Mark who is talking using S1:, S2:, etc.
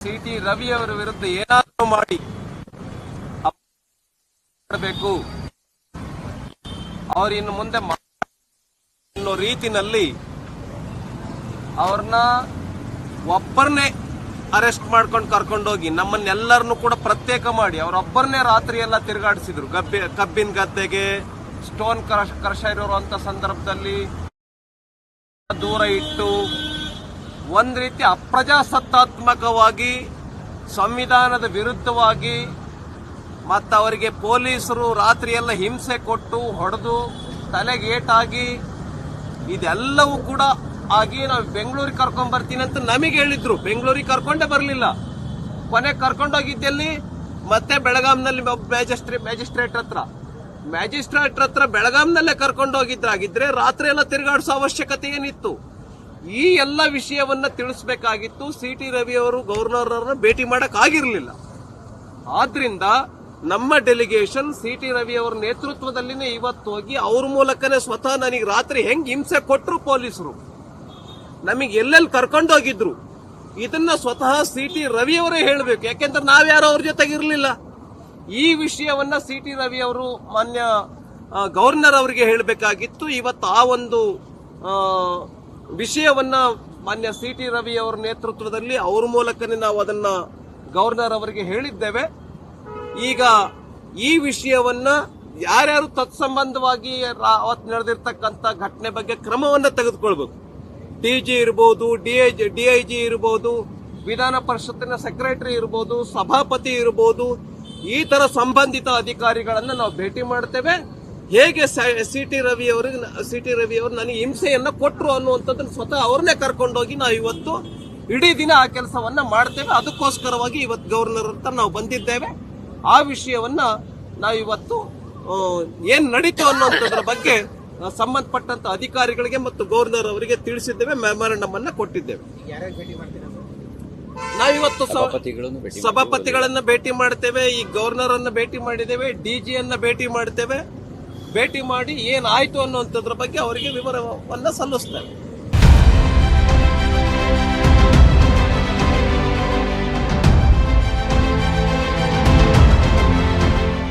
S1: CT. Ravi ಅವರ ವಿರುದ್ಧ ಏನಾದರೂ ಮಾಡಿ ಮಾಡಬೇಕು, ಅವರು ಇನ್ನು ಮುಂದೆ ಅನ್ನೋ ರೀತಿನಲ್ಲಿ ಅವ್ರನ್ನ ಒಬ್ಬರನ್ನೇ ಅರೆಸ್ಟ್ ಮಾಡ್ಕೊಂಡು ಕರ್ಕೊಂಡೋಗಿ ನಮ್ಮನ್ನೆಲ್ಲರನ್ನು ಕೂಡ ಪ್ರತ್ಯೇಕ ಮಾಡಿ ಅವರೊಬ್ಬರನ್ನೇ ರಾತ್ರಿ ಎಲ್ಲ ತಿರುಗಾಡಿಸಿದ್ರು. ಕಬ್ಬಿನ ಗದ್ದೆಗೆ ಸ್ಟೋನ್ ಕ್ರಷರ್ ಇರುವಂತ ಸಂದರ್ಭದಲ್ಲಿ ದೂರ ಇಟ್ಟು ಒಂದ್ ರೀತಿ ಅಪ್ರಜಾಸತ್ತಾತ್ಮಕವಾಗಿ ಸಂವಿಧಾನದ ವಿರುದ್ಧವಾಗಿ ಮತ್ತು ಅವರಿಗೆ ಪೊಲೀಸರು ರಾತ್ರಿ ಎಲ್ಲ ಹಿಂಸೆ ಕೊಟ್ಟು ಹೊಡೆದು ತಲೆಗೆ ಏಟಾಗಿ ಇದೆಲ್ಲವೂ ಕೂಡ ಆಗಿ ನಾವು ಬೆಂಗಳೂರಿಗೆ ಕರ್ಕೊಂಡ್ ಬರ್ತೀನಿ ಅಂತ ನಮಗೆ ಹೇಳಿದ್ರು. ಬೆಂಗಳೂರಿಗೆ ಕರ್ಕೊಂಡೇ ಬರಲಿಲ್ಲ. ಕೊನೆ ಕರ್ಕೊಂಡೋಗಿದ್ದಲ್ಲಿ ಮತ್ತೆ ಬೆಳಗಾಂನಲ್ಲಿ ಮ್ಯಾಜಿಸ್ಟ್ರೇಟ್ ಹತ್ರ ಬೆಳಗಾಂನಲ್ಲೇ ಕರ್ಕೊಂಡೋಗಿದ್ರಾಗಿದ್ರೆ ರಾತ್ರಿ ಎಲ್ಲ ತಿರುಗಾಡಿಸೋ ಅವಶ್ಯಕತೆ ಏನಿತ್ತು? ಈ ಎಲ್ಲ ವಿಷಯವನ್ನ ತಿಳಿಸಬೇಕಾಗಿತ್ತು. ಸಿ.ಟಿ. ರವಿ ಅವರು ಗವರ್ನರ್ ಅವರನ್ನ ಭೇಟಿ ಮಾಡಕ್ ಆಗಿರ್ಲಿಲ್ಲ. ಆದ್ರಿಂದ ನಮ್ಮ ಡೆಲಿಗೇಷನ್ ಸಿ.ಟಿ. ರವಿ ಅವರ ನೇತೃತ್ವದಲ್ಲಿನೇ ಇವತ್ತು ಹೋಗಿ ಅವ್ರ ಮೂಲಕನೇ ಸ್ವತಃ ನನಗೆ ರಾತ್ರಿ ಹೆಂಗ್ ಹಿಂಸೆ ಕೊಟ್ಟರು ಪೊಲೀಸರು, ನಮಗೆ ಎಲ್ಲೆಲ್ಲಿ ಕರ್ಕೊಂಡೋಗಿದ್ರು, ಇದನ್ನ ಸ್ವತಃ ಸಿ.ಟಿ. ರವಿ ಅವರೇ ಹೇಳಬೇಕು. ಯಾಕೆಂದ್ರೆ ನಾವ್ಯಾರು ಅವ್ರ ಜೊತೆಗಿರ್ಲಿಲ್ಲ. ಈ ವಿಷಯವನ್ನ ಸಿ.ಟಿ. ರವಿ ಅವರು ಮಾನ್ಯ ಗವರ್ನರ್ ಅವರಿಗೆ ಹೇಳಬೇಕಾಗಿತ್ತು. ಇವತ್ತು ಆ ಒಂದು ವಿಷಯವನ್ನ ಮಾನ್ಯ ಸಿ.ಟಿ. ರವಿ ಅವರ ನೇತೃತ್ವದಲ್ಲಿ ಅವ್ರ ಮೂಲಕನೇ ನಾವು ಅದನ್ನ ಗವರ್ನರ್ ಅವರಿಗೆ ಹೇಳಿದ್ದೇವೆ. ಈಗ ಈ ವಿಷಯವನ್ನ ಯಾರ್ಯಾರು ತತ್ಸಂಬಂಧವಾಗಿ ಅವತ್ತು ನಡೆದಿರ್ತಕ್ಕಂಥ ಘಟನೆ ಬಗ್ಗೆ ಕ್ರಮವನ್ನ ತೆಗೆದುಕೊಳ್ಬೇಕು. ಡಿಜಿ ಇರಬಹುದು, ಡಿಐಜಿ ಇರಬಹುದು, ವಿಧಾನ ಪರಿಷತ್ತಿನ ಸೆಕ್ರೆಟರಿ ಇರಬಹುದು, ಸಭಾಪತಿ ಇರಬಹುದು, ಈ ತರ ಸಂಬಂಧಿತ ಅಧಿಕಾರಿಗಳನ್ನ ನಾವು ಭೇಟಿ ಮಾಡ್ತೇವೆ. ಹೇಗೆ ಸಿ.ಟಿ. ರವಿ ಅವರು ನನಗೆ ಹಿಂಸೆಯನ್ನ ಕೊಟ್ಟರು ಅನ್ನುವಂಥದ್ದನ್ನು ಸ್ವತಃ ಅವ್ರನ್ನೇ ಕರ್ಕೊಂಡೋಗಿ ನಾವು ಇವತ್ತು ಇಡೀ ದಿನ ಆ ಕೆಲಸವನ್ನ ಮಾಡ್ತೇವೆ. ಅದಕ್ಕೋಸ್ಕರವಾಗಿ ಇವತ್ತು ಗವರ್ನರ್ ಅಂತ ನಾವು ಬಂದಿದ್ದೇವೆ. ಆ ವಿಷಯವನ್ನ ನಾವು ಇವತ್ತು ಏನ್ ನಡೀತು ಅನ್ನುವಂಥದ್ರ ಬಗ್ಗೆ ಸಂಬಂಧಪಟ್ಟಂತ ಅಧಿಕಾರಿಗಳಿಗೆ ಮತ್ತು ಗವರ್ನರ್ ಅವರಿಗೆ ತಿಳಿಸಿದ್ದೇವೆ, ಮೆಮೊರಂಡಮ್ ಅನ್ನ ಕೊಟ್ಟಿದ್ದೇವೆ. ನಾವಿವತ್ತು ಸಭಾಪತಿಗಳನ್ನ ಭೇಟಿ ಮಾಡ್ತೇವೆ, ಈ ಗವರ್ನರ್ ಅನ್ನ ಭೇಟಿ ಮಾಡಿದ್ದೇವೆ, ಡಿಜಿ ಅನ್ನ ಭೇಟಿ ಮಾಡ್ತೇವೆ. ಭೇಟಿ ಮಾಡಿ ಏನಾಯ್ತು ಅನ್ನುವಂಥದ್ರ ಬಗ್ಗೆ ಅವರಿಗೆ ವಿವರವನ್ನ ಸಲ್ಲಿಸ್ತೇವೆ.